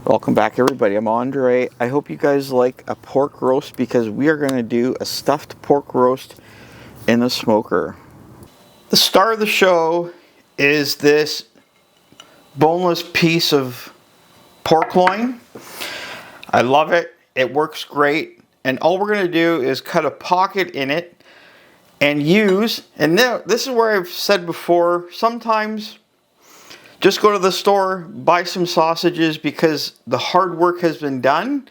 Welcome back, everybody. I'm Andre. I hope you guys like a pork roast because we are going to do a stuffed pork roast in the smoker. The star of the show is this boneless piece of pork loin. I love it. It works great. And all we're going to do is cut a pocket in it and use, and now this is where I've said before, sometimes just go to the store, buy some sausages because the hard work has been done,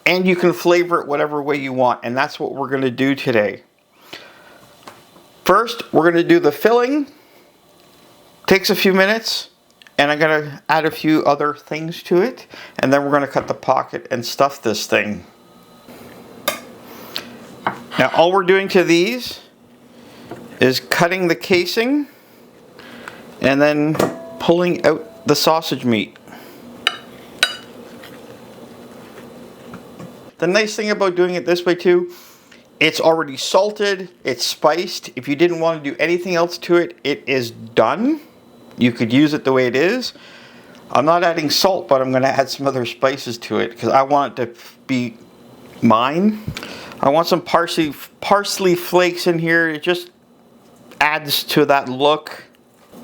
and you can flavor it whatever way you want, and that's what we're going to do today. First, we're going to do the filling. Takes a few minutes, and I'm going to add a few other things to it, and then we're going to cut the pocket and stuff this thing. Now, all we're doing to these is cutting the casing and then pulling out the sausage meat. The nice thing about doing it this way too, it's already salted, it's spiced. If you didn't want to do anything else to it, it is done. You could use it the way it is. I'm not adding salt, but I'm going to add some other spices to it because I want it to be mine. I want some parsley flakes in here. It just adds to that look.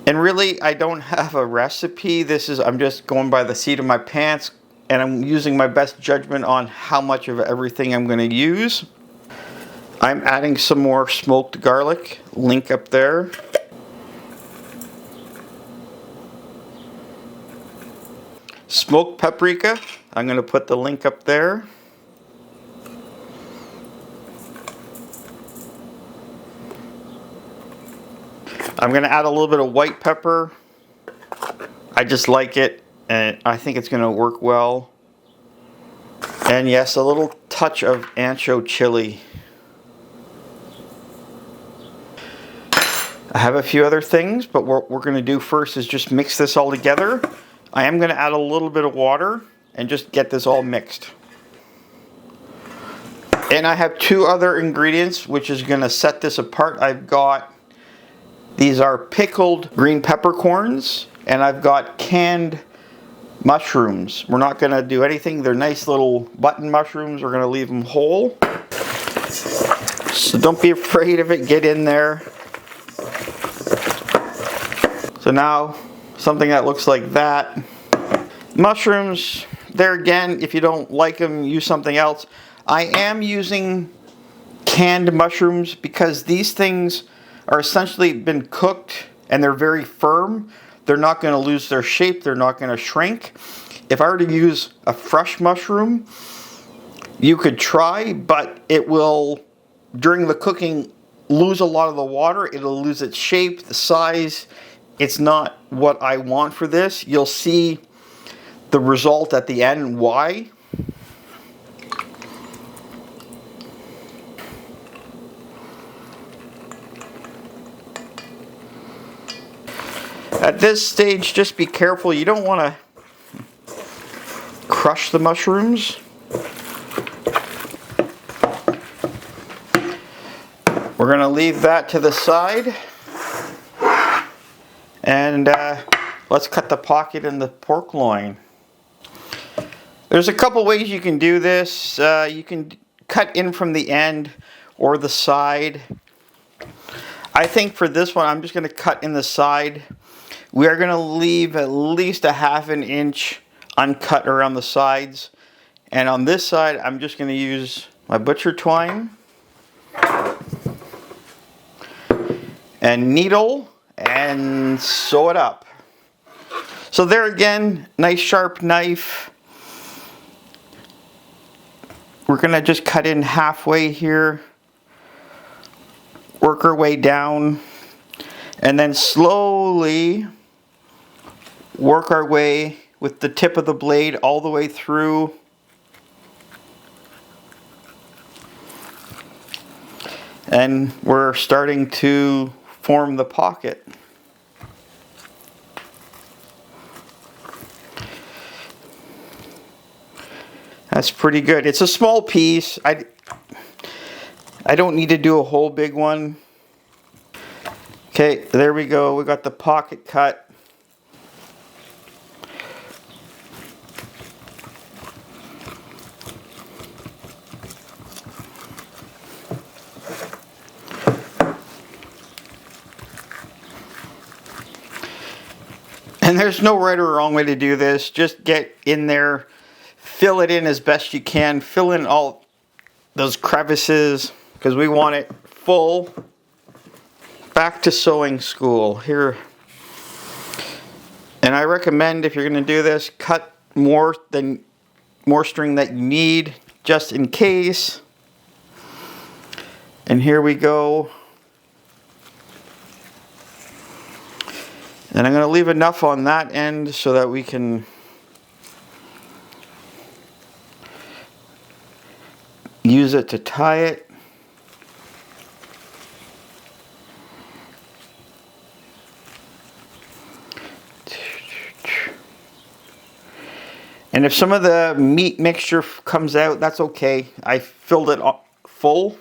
And really, I don't have a recipe. I'm just going by the seat of my pants, and I'm using my best judgment on how much of everything I'm going to use. I'm adding some more smoked garlic, link up there. Smoked paprika, I'm going to put the link up there. I'm going to add a little bit of white pepper. I just like it, and I think it's going to work well. And yes, a little touch of ancho chili. I have a few other things, but what we're going to do first is just mix this all together. I am going to add a little bit of water and just get this all mixed. And I have two other ingredients which is going to set this apart. These are pickled green peppercorns, and I've got canned mushrooms. We're not going to do anything. They're nice little button mushrooms. We're going to leave them whole. So don't be afraid of it. Get in there. So now, something that looks like that. Mushrooms, there again, if you don't like them, use something else. I am using canned mushrooms because these things are essentially been cooked and they're very firm. They're not going to lose their shape. They're not going to shrink. If I were to use a fresh mushroom, you could try, but it will, during the cooking, lose a lot of the water. It'll lose its shape, the size. It's not what I want for this. You'll see the result at the end, why. At this stage, just be careful. You don't want to crush the mushrooms. We're going to leave that to the side. And let's cut the pocket in the pork loin. There's a couple ways you can do this. You can cut in from the end or the side. I think for this one, I'm just going to cut in the side. We are going to leave at least a ½ inch uncut around the sides. And on this side, I'm just going to use my butcher twine and needle and sew it up. So there again, nice sharp knife. We're going to just cut in halfway here, work our way down, and then slowly work our way with the tip of the blade all the way through. And we're starting to form the pocket. That's pretty good. It's a small piece. I don't need to do a whole big one. Okay, there we go. We got the pocket cut. And there's no right or wrong way to do this. Just get in there, fill it in as best you can, fill in all those crevices because we want it full. Back to sewing school here. And I recommend, if you're going to do this, cut more string that you need just in case. And here we go. And I'm going to leave enough on that end so that we can use it to tie it. And if some of the meat mixture comes out, that's okay. I filled it full.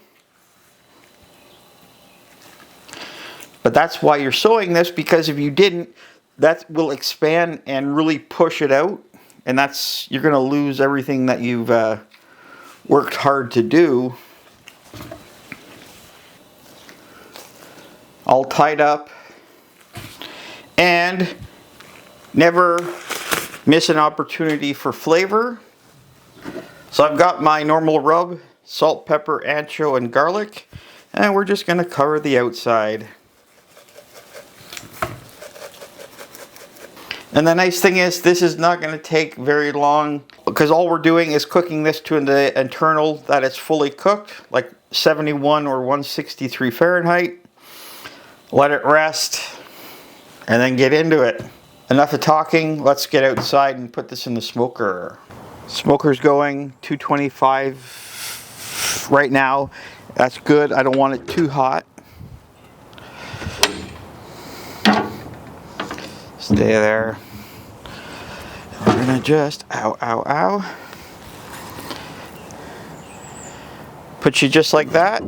But that's why you're sewing this, because if you didn't, that will expand and really push it out. And you're going to lose everything that you've worked hard to do. All tied up. And never miss an opportunity for flavor. So I've got my normal rub, salt, pepper, ancho, and garlic, and we're just going to cover the outside. And the nice thing is, this is not going to take very long, because all we're doing is cooking this to the internal that it's fully cooked, like 71 or 163 Fahrenheit. Let it rest, and then get into it. Enough of talking, let's get outside and put this in the smoker. Smoker's going 225 right now. That's good. I don't want it too hot. Stay there. We're gonna just, ow. Put you just like that.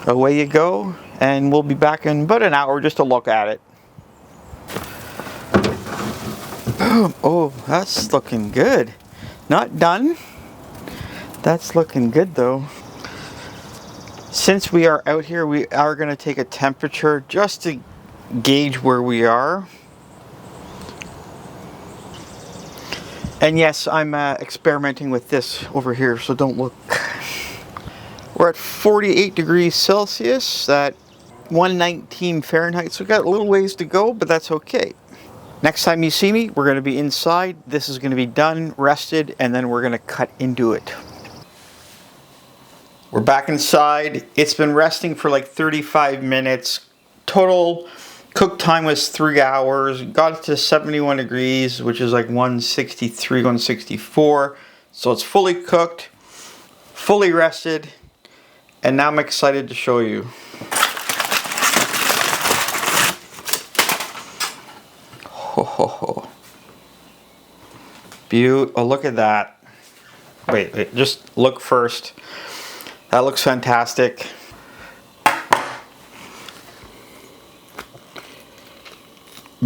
Away you go. And we'll be back in about an hour just to look at it. Boom. Oh, that's looking good. Not done. That's looking good though. Since we are out here, we are going to take a temperature just to gauge where we are. And yes, I'm experimenting with this over here, so don't look. We're at 48 degrees Celsius at 119 Fahrenheit, so we've got a little ways to go, but that's okay. Next time you see me, we're going to be inside. This is going to be done, rested, and then we're going to cut into it. We're back inside. It's been resting for like 35 minutes. Total cook time was 3 hours. Got it to 71 degrees, which is like 163, 164. So it's fully cooked, fully rested, and now I'm excited to show you. Oh, beautiful. Look at that. Wait, just look first. That looks fantastic.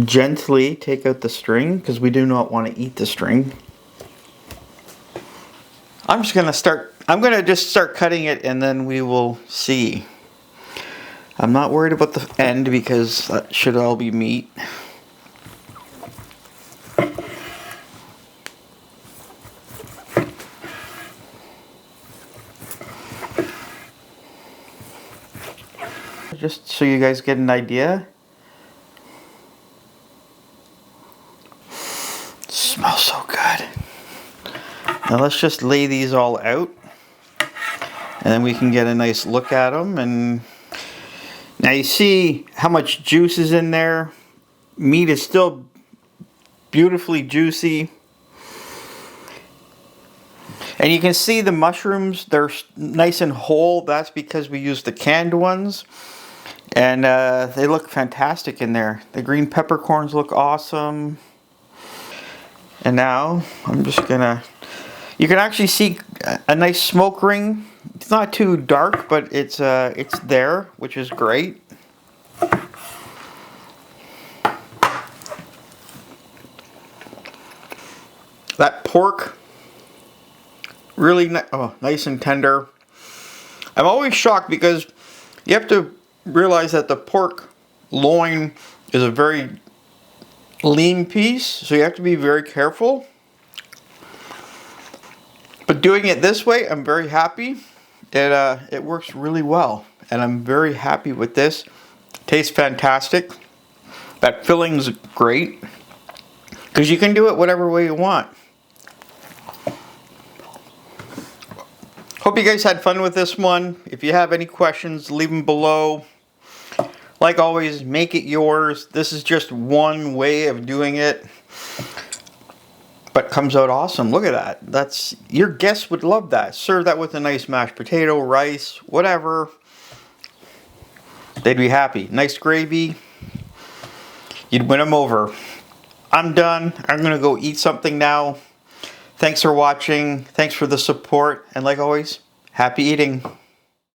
Gently take out the string, because we do not want to eat the string. I'm going to just start cutting it, and then we will see. I'm not worried about the end, because that should all be meat. Just so you guys get an idea. It smells so good. Now let's just lay these all out, and then we can get a nice look at them. And now you see how much juice is in there. Meat is still beautifully juicy. And you can see the mushrooms, they're nice and whole. That's because we used the canned ones. And they look fantastic in there. The green peppercorns look awesome. And now I'm just gonna, you can actually see a nice smoke ring. It's not too dark, but it's there, which is great. That pork, really nice and tender. I'm always shocked because you have to realize that the pork loin is a very lean piece, so you have to be very careful. But doing it this way, I'm very happy. It works really well, and I'm very happy with this. Tastes fantastic. That filling's great, because you can do it whatever way you want. Hope you guys had fun with this one. If you have any questions, leave them below. Like always, make it yours. This is just one way of doing it, but comes out awesome. Look at that. That's, your guests would love that. Serve that with a nice mashed potato, rice, whatever. They'd be happy. Nice gravy. You'd win them over. I'm done. I'm gonna go eat something now. Thanks for watching. Thanks for the support. And like always, happy eating.